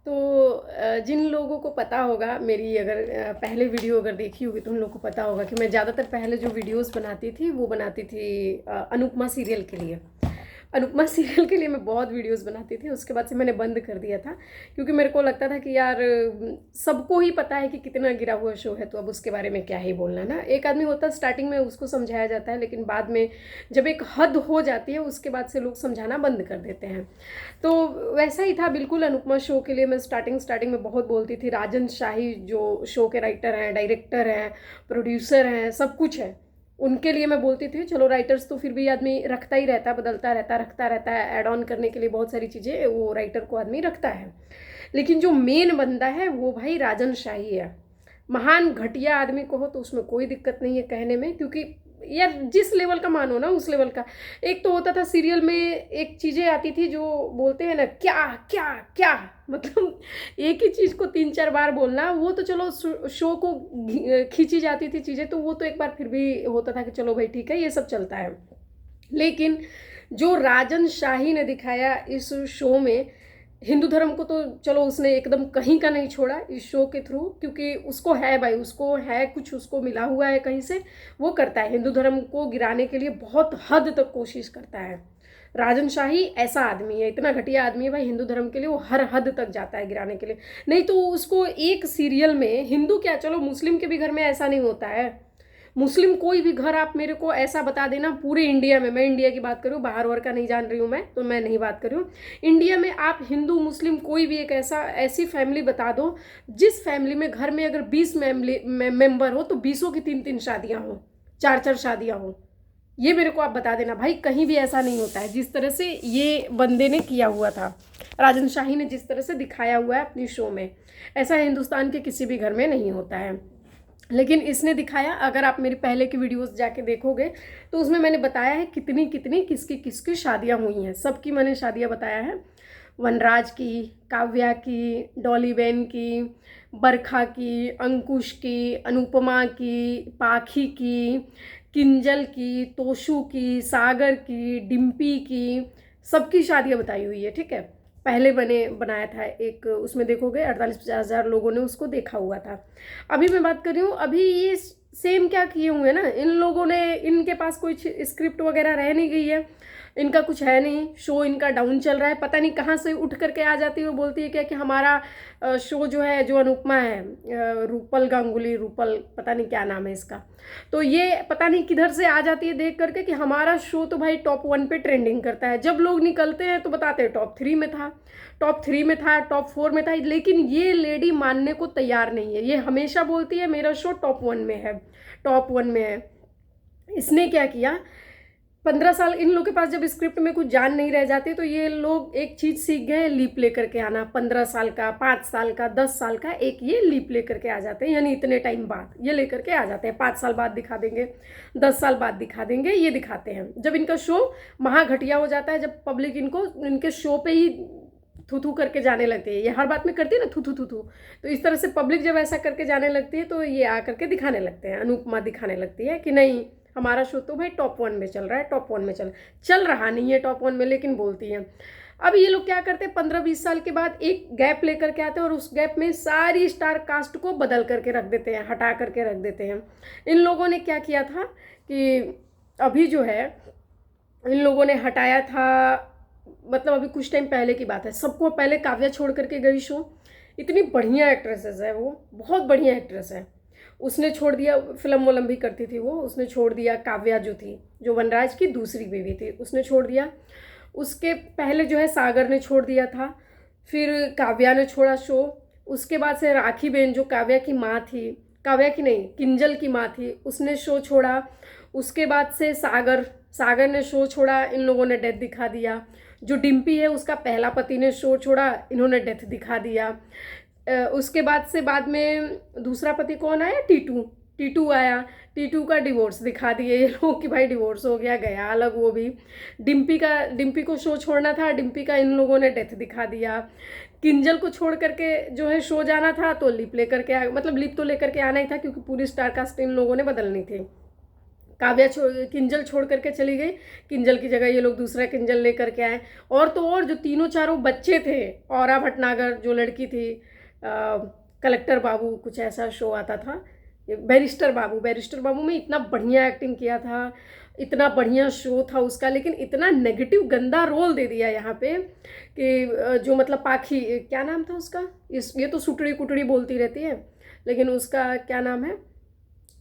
तो जिन लोगों को पता होगा मेरी, अगर पहले वीडियो अगर देखी होगी तो उन लोगों को पता होगा कि मैं ज़्यादातर पहले जो वीडियोस बनाती थी वो बनाती थी अनुपमा सीरियल के लिए। अनुपमा सीरियल के लिए मैं बहुत वीडियोस बनाती थी, उसके बाद से मैंने बंद कर दिया था क्योंकि मेरे को लगता था कि यार सबको ही पता है कि कितना गिरा हुआ शो है, तो अब उसके बारे में क्या ही बोलना ना। एक आदमी होता है स्टार्टिंग में उसको समझाया जाता है, लेकिन बाद में जब एक हद हो जाती है उसके बाद से लोग समझाना बंद कर देते हैं। तो वैसा ही था बिल्कुल। अनुपमा शो के लिए मैं स्टार्टिंग में बहुत बोलती थी। राजन शाही जो शो के राइटर हैं, डायरेक्टर हैं, प्रोड्यूसर हैं, सब कुछ है, उनके लिए मैं बोलती थी। चलो राइटर्स तो फिर भी आदमी रखता ही रहता है, बदलता रहता, रखता रहता है, ऐड ऑन करने के लिए बहुत सारी चीज़ें वो राइटर को आदमी रखता है। लेकिन जो मेन बंदा है वो भाई राजन शाही है। महान घटिया आदमी को हो तो उसमें कोई दिक्कत नहीं है कहने में, क्योंकि यार जिस लेवल का मानो ना उस लेवल का। एक तो होता था सीरियल में एक चीज़ें आती थी जो बोलते हैं ना क्या क्या क्या, मतलब एक ही चीज़ को 3-4 बार बोलना, वो तो चलो शो को खींची जाती थी चीज़ें, तो वो तो एक बार फिर भी होता था कि चलो भाई ठीक है ये सब चलता है। लेकिन जो राजन शाही ने दिखाया इस शो में, हिंदू धर्म को तो चलो उसने एकदम कहीं का नहीं छोड़ा इस शो के थ्रू, क्योंकि उसको है भाई, उसको है कुछ, उसको मिला हुआ है कहीं से, वो करता है हिंदू धर्म को गिराने के लिए बहुत हद तक कोशिश करता है। राजन शाही ऐसा आदमी है, इतना घटिया आदमी है भाई हिंदू धर्म के लिए, वो हर हद तक जाता है गिराने के लिए। नहीं तो उसको एक सीरियल में, हिंदू क्या चलो मुस्लिम के भी घर में ऐसा नहीं होता है। मुस्लिम कोई भी घर आप मेरे को ऐसा बता देना पूरे इंडिया में, मैं इंडिया की बात करूँ, बाहर वार का नहीं जान रही हूँ मैं, तो मैं नहीं बात कर रही हूँ, इंडिया में आप हिंदू मुस्लिम कोई भी एक ऐसी फैमिली बता दो जिस फैमिली में घर में अगर 20 मेंबर हो तो 20 की 3-3 शादियाँ हो, 4-4 शादियाँ हो। ये मेरे को आप बता देना भाई, कहीं भी ऐसा नहीं होता है जिस तरह से ये बंदे ने किया हुआ था, राजन शाही ने जिस तरह से दिखाया हुआ है अपनी शो में, ऐसा हिंदुस्तान के किसी भी घर में नहीं होता है। लेकिन इसने दिखाया, अगर आप मेरी पहले की वीडियोस जाके देखोगे तो उसमें मैंने बताया है कितनी कितनी किसकी किसकी शादियां हुई हैं, सबकी मैंने शादियां बताया है। वनराज की, काव्या की, डॉली बेन की, बरखा की, अंकुश की, अनुपमा की, पाखी की, किंजल की, तोशु की, सागर की, डिम्पी की, सबकी शादियां बताई हुई है, ठीक है। पहले बनाया था एक, उसमें देखोगे 48-50 हज़ार लोगों ने उसको देखा हुआ था। अभी मैं बात कर रही हूँ, अभी ये सेम क्या किए हुए हैं ना इन लोगों ने, इनके पास कोई स्क्रिप्ट वगैरह रह नहीं गई है, इनका कुछ है नहीं, शो इनका डाउन चल रहा है, पता नहीं कहाँ से उठ करके आ जाती है वो, बोलती है क्या कि हमारा शो जो है, जो अनुपमा है, रूपल गांगुली, रूपल पता नहीं क्या नाम है इसका, तो ये पता नहीं किधर से आ जाती है देख करके कि हमारा शो तो भाई टॉप 1 पे ट्रेंडिंग करता है। जब लोग निकलते हैं तो बताते हैं टॉप 3 में था, टॉप 3 में था, टॉप 4 में था, लेकिन ये लेडी मानने को तैयार नहीं है। ये हमेशा बोलती है मेरा शो टॉप 1 में है, टॉप 1 में है। इसने क्या किया, 15 साल इन लोग के पास जब स्क्रिप्ट में कुछ जान नहीं रह जाती तो ये लोग एक चीज़ सीख गए, लीप लेकर के आना। 15 साल का, 5 साल का, 10 साल का एक ये लीप लेकर के आ जाते हैं, यानी इतने टाइम बाद ये लेकर के आ जाते हैं। 5 साल बाद दिखा देंगे, 10 साल बाद दिखा देंगे, ये दिखाते हैं। जब इनका शो महा घटिया हो जाता है, जब पब्लिक इनको इनके शो पे ही थू थू करके जाने लगती है, ये हर बात में करती है ना थू थू थू थू, तो इस तरह से पब्लिक जब ऐसा करके जाने लगती है तो ये आकर के दिखाने लगते हैं, अनुपमा दिखाने लगती है कि नहीं हमारा शो तो भाई टॉप 1 में चल रहा है, टॉप 1 में चल रहा नहीं है टॉप 1 में, लेकिन बोलती हैं। अब ये लोग क्या करते हैं, 15-20 साल के बाद एक गैप लेकर के आते हैं और उस गैप में सारी स्टार कास्ट को बदल करके रख देते हैं, हटा करके रख देते हैं। इन लोगों ने क्या किया था कि अभी जो है इन लोगों ने हटाया था, मतलब अभी कुछ टाइम पहले की बात है, सबको पहले काव्या छोड़ करके गई शो। इतनी बढ़िया एक्ट्रेसेस है वो, बहुत बढ़िया एक्ट्रेस है, उसने छोड़ दिया। फिल्म वलम भी करती थी वो, उसने छोड़ दिया। काव्या जो थी, जो वनराज की दूसरी बीवी थी, उसने छोड़ दिया। उसके पहले जो है सागर ने छोड़ दिया था, फिर काव्या ने छोड़ा शो। उसके बाद से राखी बेन जो काव्या की माँ थी, काव्या की नहीं किंजल की माँ थी, उसने शो छोड़ा। उसके बाद से सागर ने शो छोड़ा, इन लोगों ने डेथ दिखा दिया। जो डिम्पी है उसका पहला पति ने शो छोड़ा, इन्होंने डेथ दिखा दिया। उसके बाद से बाद में दूसरा पति कौन आया, टीटू आया, टीटू का डिवोर्स दिखा दिए ये लोग कि भाई डिवोर्स हो गया, गया अलग वो भी। डिम्पी को शो छोड़ना था, डिम्पी का इन लोगों ने डेथ दिखा दिया। किंजल को छोड़ करके जो है शो जाना था तो लिप लेकर के मतलब लिप तो लेकर के आना ही था, क्योंकि पूरी स्टार कास्ट इन लोगों ने बदलनी थी। काव्या किंजल छोड़ करके चली गई, किंजल की जगह ये लोग दूसरा किंजल लेकर के आए। और तो और जो तीनों चारों बच्चे थे, औरा भटनागर जो लड़की थी, कलेक्टर बाबू कुछ ऐसा शो आता था, बैरिस्टर बाबू में इतना बढ़िया एक्टिंग किया था, इतना बढ़िया शो था उसका, लेकिन इतना नेगेटिव गंदा रोल दे दिया यहाँ पे कि जो मतलब पाखी, क्या नाम था उसका, ये तो सुटड़ी कुटड़ी बोलती रहती है, लेकिन उसका क्या नाम है,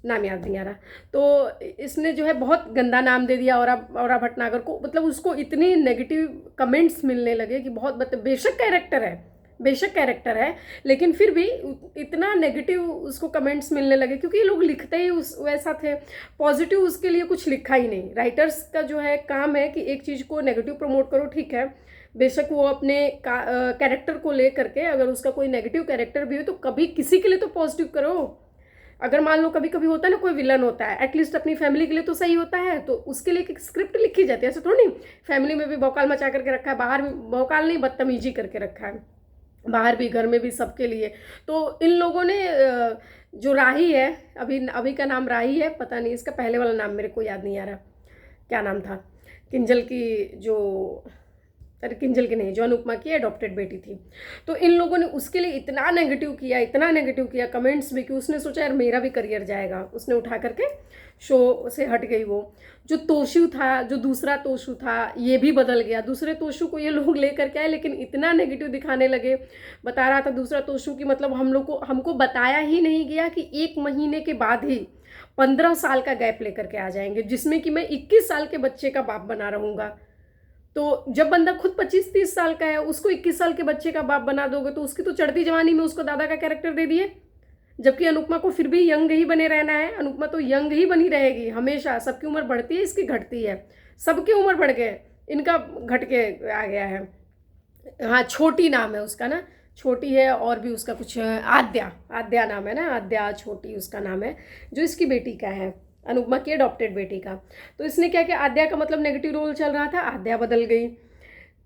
नाम याद नहीं आ रहा। तो इसने जो है बहुत गंदा नाम दे दिया औरा भटनागर को, मतलब उसको इतनी नेगेटिव कमेंट्स मिलने लगे कि बहुत बेशक कैरेक्टर है, लेकिन फिर भी इतना नेगेटिव उसको कमेंट्स मिलने लगे, क्योंकि ये लोग लिखते ही वैसा थे, पॉजिटिव उसके लिए कुछ लिखा ही नहीं। राइटर्स का जो है काम है कि एक चीज़ को नेगेटिव प्रमोट करो, ठीक है, बेशक वो अपने कैरेक्टर को ले करके, अगर उसका कोई नेगेटिव कैरेक्टर भी हो तो कभी किसी के लिए तो पॉजिटिव करो। अगर मान लो कभी कभी होता है ना, कोई विलन होता है, एटलीस्ट अपनी फैमिली के लिए तो सही होता है, तो उसके लिए एक स्क्रिप्ट लिखी जाती है, ऐसे थोड़ी नहीं। फैमिली में भी भौकाल मचा करके रखा है, बाहर भी भौकाल नहीं, बदतमीजी करके रखा है, बाहर भी घर में भी सबके लिए। तो इन लोगों ने जो राही है, अभी का नाम राही है, पता नहीं इसका पहले वाला नाम मेरे को याद नहीं आ रहा क्या नाम था, किंजल की जो, अरे किंजल की नहीं, जो अनुपमा की अडॉप्टेड बेटी थी, तो इन लोगों ने उसके लिए इतना नेगेटिव किया कमेंट्स भी, कि उसने सोचा यार मेरा भी करियर जाएगा, उसने उठा करके शो से हट गई। वो जो तोशु था, जो दूसरा तोशु था, ये भी बदल गया, दूसरे तोशु को ये लोग लेकर के आए, लेकिन इतना नेगेटिव दिखाने लगे। बता रहा था दूसरा तोशु की मतलब हमको बताया ही नहीं गया कि 1 महीने के बाद ही 15 साल का गैप लेकर के आ जाएंगे, जिसमें कि मैं 21 साल के बच्चे का बाप बना रहूँगा। तो जब बंदा खुद 25-30 साल का है, उसको 21 साल के बच्चे का बाप बना दोगे, तो उसकी तो चढ़ती जवानी में उसको दादा का कैरेक्टर दे दिए। जबकि अनुपमा को फिर भी यंग ही बने रहना है, अनुपमा तो यंग ही बनी रहेगी हमेशा। सबकी उम्र बढ़ती है, इसकी घटती है, सबकी उम्र बढ़ गए, इनका घट के आ गया है। हाँ, छोटी नाम है उसका ना, छोटी है, और भी उसका कुछ आद्या नाम है ना, आद्या छोटी उसका नाम है, जो इसकी बेटी का है, अनुपमा की अडॉप्टेड बेटी का। तो इसने क्या किया, आद्या का मतलब नेगेटिव रोल चल रहा था, आद्या बदल गई।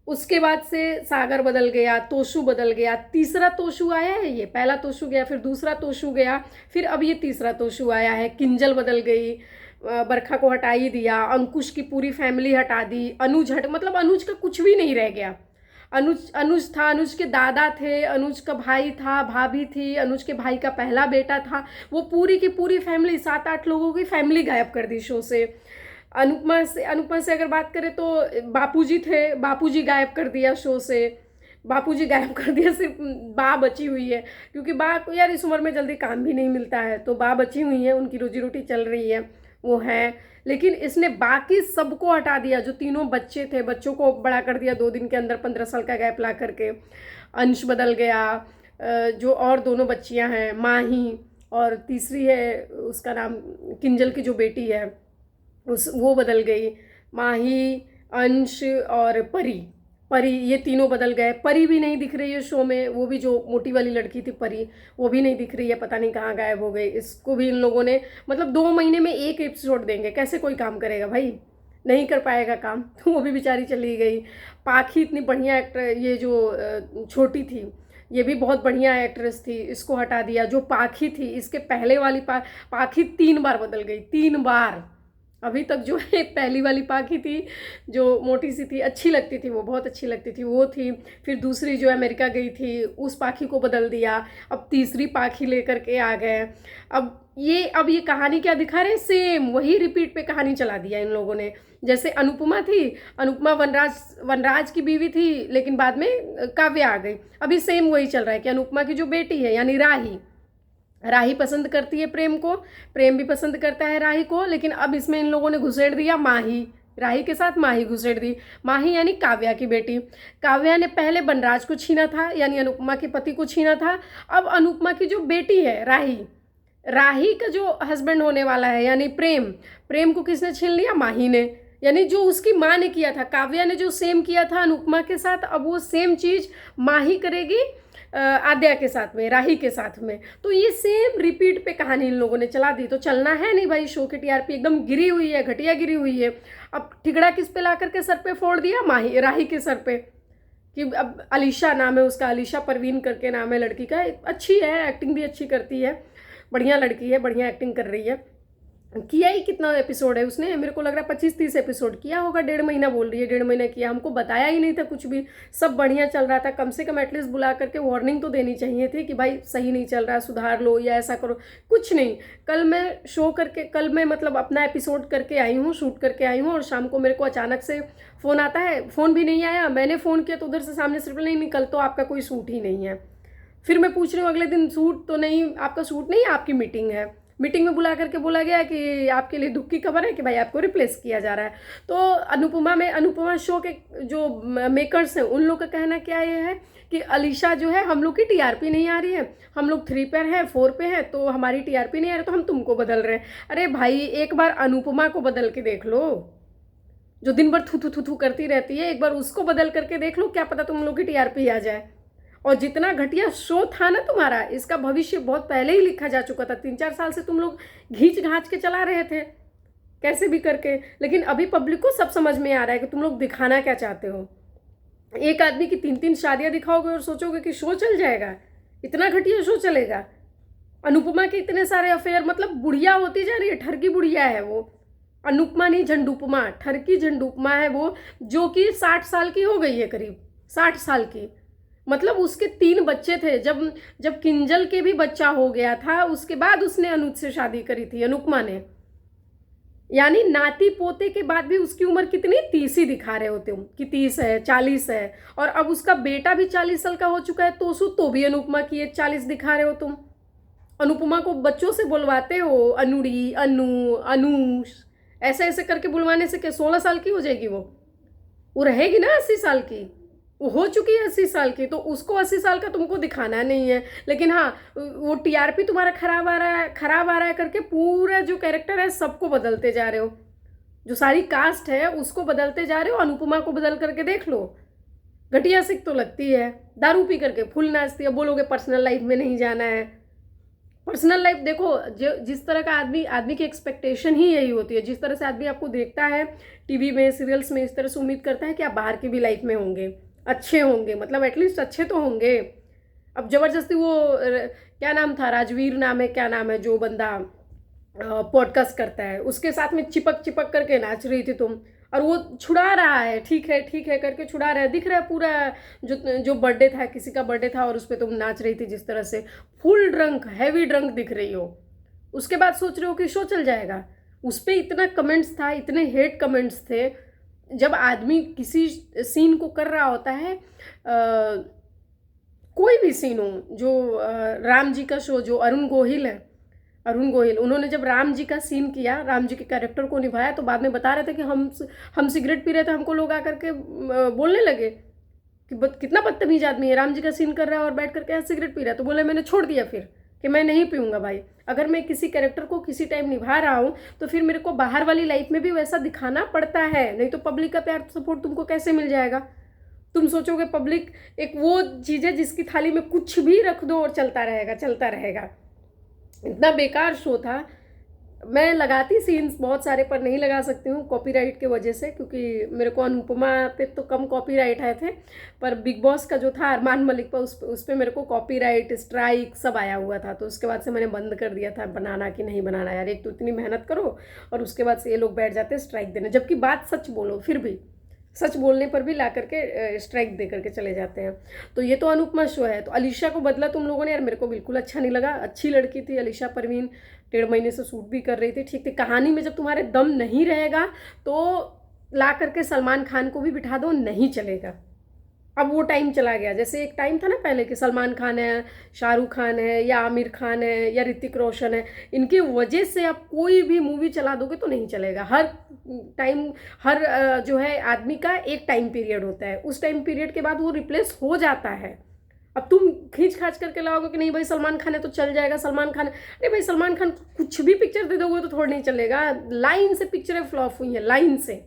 उसके बाद से सागर बदल गया, तोशु बदल गया, तीसरा तोशु आया है, ये पहला तोशु गया, फिर दूसरा तोशु गया, फिर अब ये तीसरा तोशु आया है। किंजल बदल गई, बरखा को हटा ही दिया, अंकुश की पूरी फैमिली हटा दी, अनुज मतलब अनुज का कुछ भी नहीं रह गया। अनुज था, अनुज के दादा थे, अनुज का भाई था, भाभी थी, अनुज के भाई का पहला बेटा था, वो पूरी की पूरी फैमिली, 7-8 लोगों की फैमिली गायब कर दी शो से। अनुपमा से अगर बात करें तो बापूजी थे, बापूजी गायब कर दिया शो से, बापूजी गायब कर दिया, सिर्फ बा बची हुई है, क्योंकि बा को यार इस उम्र में जल्दी काम भी नहीं मिलता है, तो बा बची हुई है, उनकी रोजी रोटी चल रही है, वो है। लेकिन इसने बाकी सबको हटा दिया, जो तीनों बच्चे थे, बच्चों को बड़ा कर दिया 2 दिन के अंदर, 15 साल का गैप ला करके। अंश बदल गया, जो और दोनों बच्चियां हैं, माही और तीसरी है उसका नाम किंजल की जो बेटी है, वो बदल गई, माही, अंश और परी ये तीनों बदल गए। परी भी नहीं दिख रही है शो में, वो भी जो मोटी वाली लड़की थी परी, वो भी नहीं दिख रही है, पता नहीं कहाँ गायब हो गई। इसको भी इन लोगों ने मतलब 2 महीने में 1 एपिसोड देंगे, कैसे कोई काम करेगा भाई, नहीं कर पाएगा काम, तो वो भी बेचारी चली गई। पाखी इतनी बढ़िया एक्टर, ये जो छोटी थी ये भी बहुत बढ़िया एक्ट्रेस थी, इसको हटा दिया। जो पाखी थी, इसके पहले वाली पाखी 3 बार बदल गई, 3 बार। अभी तक जो है पहली वाली पाखी थी, जो मोटी सी थी, अच्छी लगती थी, वो बहुत अच्छी लगती थी, वो थी। फिर दूसरी जो अमेरिका गई थी, उस पाखी को बदल दिया, अब तीसरी पाखी लेकर के आ गए। अब ये कहानी क्या दिखा रहे हैं, सेम वही रिपीट पे कहानी चला दिया इन लोगों ने। जैसे अनुपमा थी, अनुपमा वनराज की बीवी थी, लेकिन बाद में काव्या आ गई। अभी सेम वही चल रहा है कि अनुपमा की जो बेटी है, यानी राही पसंद करती है प्रेम को, प्रेम भी पसंद करता है राही को, लेकिन अब इसमें इन लोगों ने घुसेड़ दिया माही, राही के साथ माही घुसेड़ दी। माही यानी काव्या की बेटी। काव्या ने पहले बनराज को छीना था, यानी अनुपमा के पति को छीना था। अब अनुपमा की जो बेटी है राही का जो हस्बैंड होने वाला है, यानी प्रेम को किसने छीन लिया, माही ने। यानी जो उसकी माँ ने किया था, काव्या ने जो सेम किया था अनुपमा के साथ, अब वो सेम चीज़ माही करेगी आद्या के साथ में, राही के साथ में। तो ये सेम रिपीट पे कहानी इन लोगों ने चला दी। तो चलना है नहीं भाई, शो की टीआरपी एकदम गिरी हुई है, घटिया गिरी हुई है। अब ठिगड़ा किस पे ला करके सर पे फोड़ दिया, राही के सर पे, कि अब अलीशा नाम है उसका, अलीशा परवीन करके नाम है लड़की का। अच्छी है, एक्टिंग भी अच्छी करती है, बढ़िया लड़की है, बढ़िया एक्टिंग कर रही है। किया ही कितना एपिसोड है उसने, मेरे को लग रहा है 25-30 एपिसोड किया होगा। 1.5 महीना बोल रही है, 1.5 महीना किया, हमको बताया ही नहीं था कुछ भी, सब बढ़िया चल रहा था। कम से कम एटलीस्ट बुला करके वार्निंग तो देनी चाहिए थी कि भाई सही नहीं चल रहा, सुधार लो या ऐसा करो, कुछ नहीं। कल मैं मतलब अपना एपिसोड करके आई हूँ, शूट करके आई हूँ, और शाम को मेरे को अचानक से फ़ोन आता है, फ़ोन भी नहीं आया, मैंने फ़ोन किया तो उधर से सामने से रिप्लाई नहीं, कल तो आपका कोई शूट ही नहीं है। फिर मैं पूछ रही हूँ अगले दिन, शूट तो नहीं, आपका शूट नहीं, आपकी मीटिंग है। मीटिंग में बुला करके बोला गया कि आपके लिए दुख की खबर है कि भाई आपको रिप्लेस किया जा रहा है। तो अनुपमा शो के जो मेकर्स हैं उन लोग का कहना क्या ये है कि अलीशा जो है, हम लोग की टीआरपी नहीं आ रही है, हम लोग 3 पे हैं, 4 पे हैं, तो हमारी टीआरपी नहीं आ रही, तो हम तुमको बदल रहे हैं। अरे भाई एक बार अनुपमा को बदल के देख लो, जो दिन भर थू थू थू थू करती रहती है, एक बार उसको बदल करके देख लो, क्या पता तुम लोग की टीआरपी आ जाए। और जितना घटिया शो था ना तुम्हारा, इसका भविष्य बहुत पहले ही लिखा जा चुका था। 3-4 साल से तुम लोग घींच घांच के चला रहे थे कैसे भी करके, लेकिन अभी पब्लिक को सब समझ में आ रहा है कि तुम लोग दिखाना क्या चाहते हो। एक आदमी की 3-3 शादियां दिखाओगे और सोचोगे कि शो चल जाएगा, इतना घटिया शो चलेगा। अनुपमा के इतने सारे अफेयर, मतलब बुढ़िया होती जा रही है, ठरकी बुढ़िया है वो। अनुपमा नहीं, झंडूपमा, ठरकी झंडूपमा है वो, जो कि 60 साल की हो गई है, करीब 60 साल की। मतलब उसके 3 बच्चे थे, जब किंजल के भी बच्चा हो गया था उसके बाद उसने अनुज से शादी करी थी अनुपमा ने। यानी नाती पोते के बाद भी उसकी उम्र कितनी, 30 ही दिखा रहे होते हो कि 30 है, 40 है। और अब उसका बेटा भी 40 साल का हो चुका है, तो भी अनुपमा की एज 40 दिखा रहे हो तुम। अनुपमा को बच्चों से बुलवाते हो, अनुड़ी, अनु, अनुष, ऐसे ऐसे करके बुलवाने से क्या 16 साल की हो जाएगी वो रहेगी ना 80 साल की। वो हो चुकी है 80 साल की, तो उसको 80 साल का तुमको दिखाना नहीं है। लेकिन हाँ, वो टीआरपी तुम्हारा खराब आ रहा है करके पूरा जो कैरेक्टर है सबको बदलते जा रहे हो, जो सारी कास्ट है उसको बदलते जा रहे हो। अनुपमा को बदल करके देख लो, घटिया सिक तो लगती है, दारू पी करके फुल नाचती है। बोलोगे पर्सनल लाइफ में नहीं जाना है, पर्सनल लाइफ देखो, जो जिस तरह का आदमी की एक्सपेक्टेशन ही यही होती है। जिस तरह से आदमी आपको देखता है टीवी में, सीरियल्स में, इस तरह से उम्मीद करता है कि आप बाहर की भी लाइफ में होंगे, अच्छे होंगे, मतलब एटलीस्ट अच्छे तो होंगे। अब जबरदस्ती वो क्या नाम था, राजवीर नाम है, क्या नाम है जो बंदा पॉडकास्ट करता है, उसके साथ में चिपक चिपक करके नाच रही थी तुम, और वो छुड़ा रहा है, ठीक है करके छुड़ा रहा है, दिख रहा है पूरा। जो बर्थडे था, किसी का बर्थडे था और उस पर तुम नाच रही थी जिस तरह से, फुल ड्रंक, हैवी ड्रंक दिख रही हो। उसके बाद सोच रहे हो कि शो चल जाएगा। उस पर इतना कमेंट्स था, इतने हेट कमेंट्स थे। जब आदमी किसी सीन को कर रहा होता है, कोई भी सीन हो, जो राम जी का शो, जो अरुण गोहिल है, उन्होंने जब राम जी का सीन किया, राम जी के कैरेक्टर को निभाया, तो बाद में बता रहे थे कि हम सिगरेट पी रहे थे, हमको लोग आकर के बोलने लगे कि कितना बदतमीज आदमी है, राम जी का सीन कर रहा है और बैठ करके सिगरेट पी रहा है। तो बोले मैंने छोड़ दिया फिर कि मैं नहीं पीऊँगा भाई। अगर मैं किसी कैरेक्टर को किसी टाइम निभा रहा हूँ तो फिर मेरे को बाहर वाली लाइफ में भी वैसा दिखाना पड़ता है, नहीं तो पब्लिक का प्यार सपोर्ट तुमको कैसे मिल जाएगा। तुम सोचोगे पब्लिक एक वो चीज़ है जिसकी थाली में कुछ भी रख दो और चलता रहेगा। इतना बेकार शो था। मैं लगाती सीन्स बहुत सारे, पर नहीं लगा सकती हूँ कॉपीराइट की वजह से, क्योंकि मेरे को अनुपमा पे तो कम कॉपीराइट आए थे, पर बिग बॉस का जो था अरमान मलिक पर, उस पर मेरे को कॉपीराइट स्ट्राइक सब आया हुआ था। तो उसके बाद से मैंने बंद कर दिया था बनाना कि नहीं बनाना यार, एक तो इतनी मेहनत करो और उसके बाद से ये लोग बैठ जाते स्ट्राइक देने, जबकि बात सच बोलो, फिर भी सच बोलने पर भी ला करके स्ट्राइक दे करके चले जाते हैं। तो ये तो अनुपमा शो है। तो अलीशा को बदला तुम लोगों ने यार, मेरे को बिल्कुल अच्छा नहीं लगा। अच्छी लड़की थी अलीशा परवीन, 1.5 महीने से शूट भी कर रही थी, ठीक थी। कहानी में जब तुम्हारे दम नहीं रहेगा तो ला करके सलमान खान को भी बिठा दो, नहीं चलेगा। अब वो टाइम चला गया, जैसे एक टाइम था ना पहले कि सलमान खान है, शाहरुख खान है, या आमिर खान है, या ऋतिक रोशन है, इनकी वजह से आप कोई भी मूवी चला दोगे तो नहीं चलेगा। हर टाइम, हर जो है आदमी का एक टाइम पीरियड होता है, उस टाइम पीरियड के बाद वो रिप्लेस हो जाता है। अब तुम खींच खाच करके लाओगे कि नहीं भाई सलमान खान है तो चल जाएगा, सलमान खान, अरे भाई सलमान खान कुछ भी पिक्चर दे दोगे तो थोड़ा नहीं चलेगा। लाइन से पिक्चरें फ्लॉप हुई हैं, लाइन से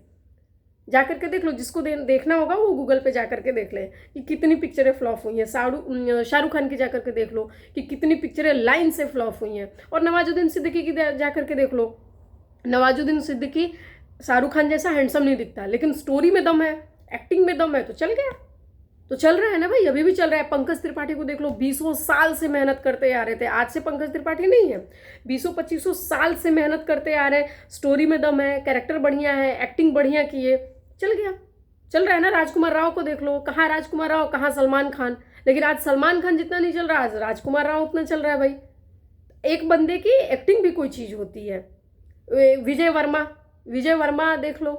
जा करके देख लो। जिसको देखना होगा वो गूगल पे जा करके देख ले कि कितनी पिक्चरें फ्लॉप हुई हैं। शाहरुख खान की जा करके देख लो कि कितनी पिक्चरें लाइन से फ्लॉप हुई हैं। और नवाजुद्दीन सिद्दीकी की जा करके देख लो। नवाजुद्दीन सिद्दीकी शाहरुख खान जैसा हैंडसम नहीं दिखता, लेकिन स्टोरी में दम है, एक्टिंग में दम है, तो चल गया। तो चल रहा है ना भाई, अभी भी चल रहा है। पंकज त्रिपाठी को देख लो, 20 साल से मेहनत करते आ रहे थे। आज से पंकज त्रिपाठी नहीं है, 20-25 साल से मेहनत करते आ रहे हैं। स्टोरी में दम है, कैरेक्टर बढ़िया है, एक्टिंग बढ़िया किए, चल गया, चल रहा है ना। राजकुमार राव को देख लो, कहाँ राजकुमार राव, कहाँ सलमान खान। लेकिन आज सलमान खान जितना नहीं चल रहा, आज राजकुमार राव उतना चल रहा है भाई। एक बंदे की एक्टिंग भी कोई चीज़ होती है। विजय वर्मा देख लो,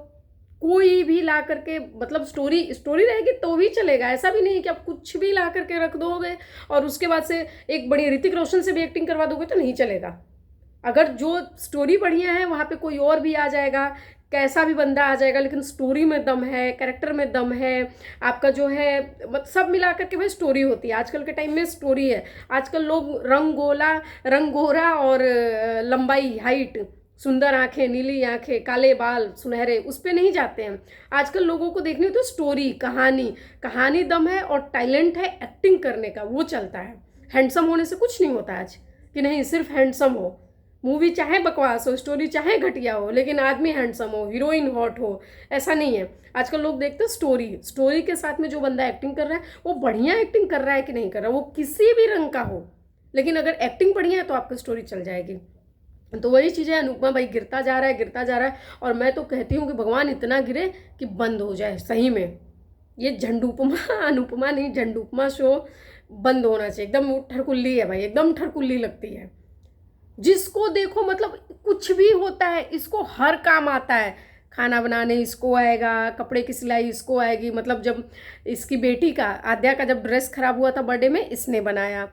कोई भी ला करके, मतलब स्टोरी रहेगी तो भी चलेगा। ऐसा भी नहीं कि आप कुछ भी ला करके रख दोगे और उसके बाद से एक बड़ी ऋतिक रोशन से भी एक्टिंग करवा दोगे तो नहीं चलेगा। अगर जो स्टोरी बढ़िया है वहाँ पे कोई और भी आ जाएगा, कैसा भी बंदा आ जाएगा, लेकिन स्टोरी में दम है, कैरेक्टर में दम है, आपका जो है मतलब सब मिला करके भाई स्टोरी होती है। आजकल के टाइम में स्टोरी है। आजकल लोग रंग गोरा और लंबाई, हाइट, सुंदर आंखें, नीली आंखें, काले बाल, सुनहरे, उस पर नहीं जाते हैं। आजकल लोगों को देखनी तो स्टोरी, कहानी दम है और टैलेंट है एक्टिंग करने का, वो चलता है। हैंडसम होने से कुछ नहीं होता आज, कि नहीं सिर्फ हैंडसम हो। मूवी चाहे बकवास हो, स्टोरी चाहे घटिया हो, लेकिन आदमी हैंडसम हो, हीरोइन हॉट हो, ऐसा नहीं है। आजकल लोग देखते हैं स्टोरी के साथ में जो बंदा एक्टिंग कर रहा है वो बढ़िया एक्टिंग कर रहा है कि नहीं कर रहा, वो किसी भी रंग का हो, लेकिन अगर एक्टिंग बढ़िया है तो आपकी स्टोरी चल जाएगी। तो वही चीज़ है, अनुपमा भाई गिरता जा रहा है। और मैं तो कहती हूँ कि भगवान इतना गिरे कि बंद हो जाए सही में। ये अनुपमा नहीं, झंडूपमा शो बंद होना चाहिए। एकदम ठरकुल्ली है भाई, एकदम ठरकुल्ली लगती है। जिसको देखो मतलब कुछ भी होता है, इसको हर काम आता है। खाना बनाने इसको आएगा, कपड़े की सिलाई इसको आएगी। मतलब जब इसकी बेटी का, आद्या का, जब ड्रेस खराब हुआ था बर्थडे में, इसने बनाया।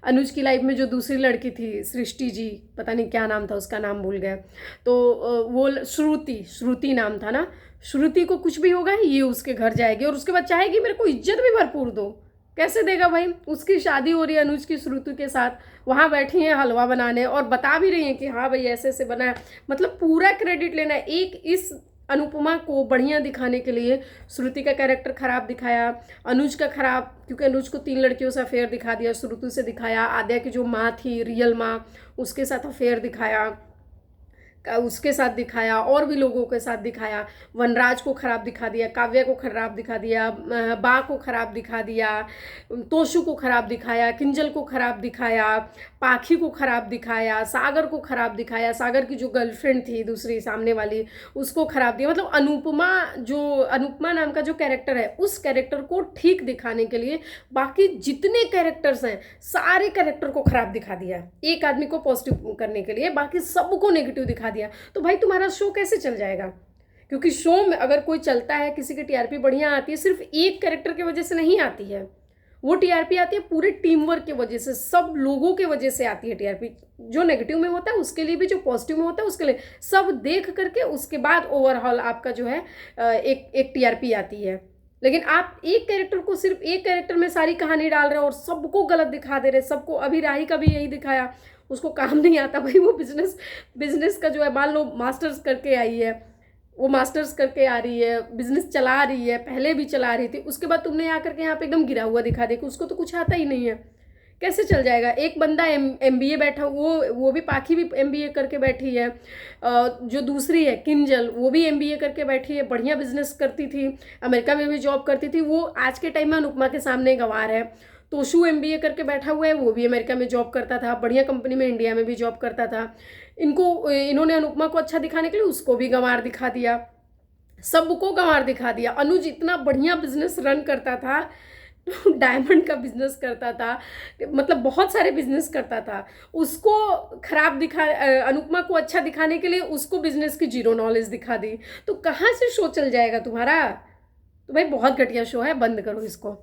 अनुज की लाइफ में जो दूसरी लड़की थी, सृष्टि जी, पता नहीं क्या नाम था उसका, नाम भूल गया, तो वो श्रुति नाम था ना। श्रुति को कुछ भी होगा ये उसके घर जाएगी और उसके बाद चाहेगी मेरे को इज्जत भी भरपूर दो। कैसे देगा भाई? उसकी शादी हो रही है अनुज की श्रुति के साथ, वहाँ बैठी हैं हलवा बनाने और बता भी रही हैं कि हाँ भाई ऐसे ऐसे बना है। मतलब पूरा क्रेडिट लेना है। एक इस अनुपमा को बढ़िया दिखाने के लिए श्रुति का कैरेक्टर खराब दिखाया, अनुज का खराब, क्योंकि अनुज को 3 लड़कियों से अफेयर दिखा दिया, श्रुति से दिखाया, आद्या की जो माँ थी, रियल माँ, उसके साथ अफेयर दिखाया, उसके साथ दिखाया, और भी लोगों के साथ दिखाया। वनराज को खराब दिखा दिया, काव्या को खराब दिखा दिया, बा को खराब दिखा दिया, तोशु को खराब दिखाया, किंजल को खराब दिखाया, पाखी को खराब दिखाया, सागर को खराब दिखाया, सागर की जो गर्लफ्रेंड थी दूसरी सामने वाली उसको खराब दिया। मतलब अनुपमा नाम का जो कैरेक्टर है, उस कैरेक्टर को ठीक दिखाने के लिए बाकी जितने कैरेक्टर्स हैं सारे कैरेक्टर को खराब दिखा दिया। एक आदमी को पॉजिटिव करने के लिए बाकी सबको नेगेटिव दिखा दिया। तो भाई तुम्हारा शो कैसे चल जाएगा? क्योंकि शो में अगर कोई चलता है, किसी की टीआरपी बढ़िया आती है, सिर्फ एक कैरेक्टर की वजह से नहीं आती है वो टीआरपी, आती है पूरे टीम वर्क की वजह से, सब लोगों के वजह से आती है टीआरपी। जो नेगेटिव में होता है उसके लिए भी, जो पॉजिटिव में होता है उसके लिए, सब देख करके उसके बाद ओवरऑल आपका जो है एक टीआरपी आती है। लेकिन आप एक कैरेक्टर को, सिर्फ एक कैरेक्टर में सारी कहानी डाल रहे हो और सबको गलत दिखा दे रहे, सबको। अभी राही का भी यही दिखाया, उसको काम नहीं आता भाई, वो बिजनेस का जो है, मान लो मास्टर्स करके आई है, वो मास्टर्स करके आ रही है, बिजनेस चला रही है, पहले भी चला रही थी, उसके बाद तुमने आकर के यहाँ पे एकदम गिरा हुआ दिखा दे कि उसको तो कुछ आता ही नहीं है। कैसे चल जाएगा? एक बंदा MBA बैठा, वो भी, पाखी भी MBA करके बैठी है, जो दूसरी है किंजल, वो भी MBA करके बैठी है, बढ़िया बिजनेस करती थी, अमेरिका में भी जॉब करती थी, वो आज के टाइम में अनुपमा के सामने गंवार है। तोशु MBA करके बैठा हुआ है, वो भी अमेरिका में जॉब करता था, बढ़िया कंपनी में इंडिया में भी जॉब करता था। इन्होंने अनुपमा को अच्छा दिखाने के लिए उसको भी गंवार दिखा दिया, सबको गंवार दिखा दिया। अनुज इतना बढ़िया बिजनेस रन करता था, डायमंड का बिजनेस करता था, मतलब बहुत सारे बिजनेस करता था, उसको खराब अनुपमा को अच्छा दिखाने के लिए उसको बिजनेस की जीरो नॉलेज दिखा दी। तो कहाँ से शो चल जाएगा तुम्हारा? तो भाई बहुत घटिया शो है, बंद करो इसको।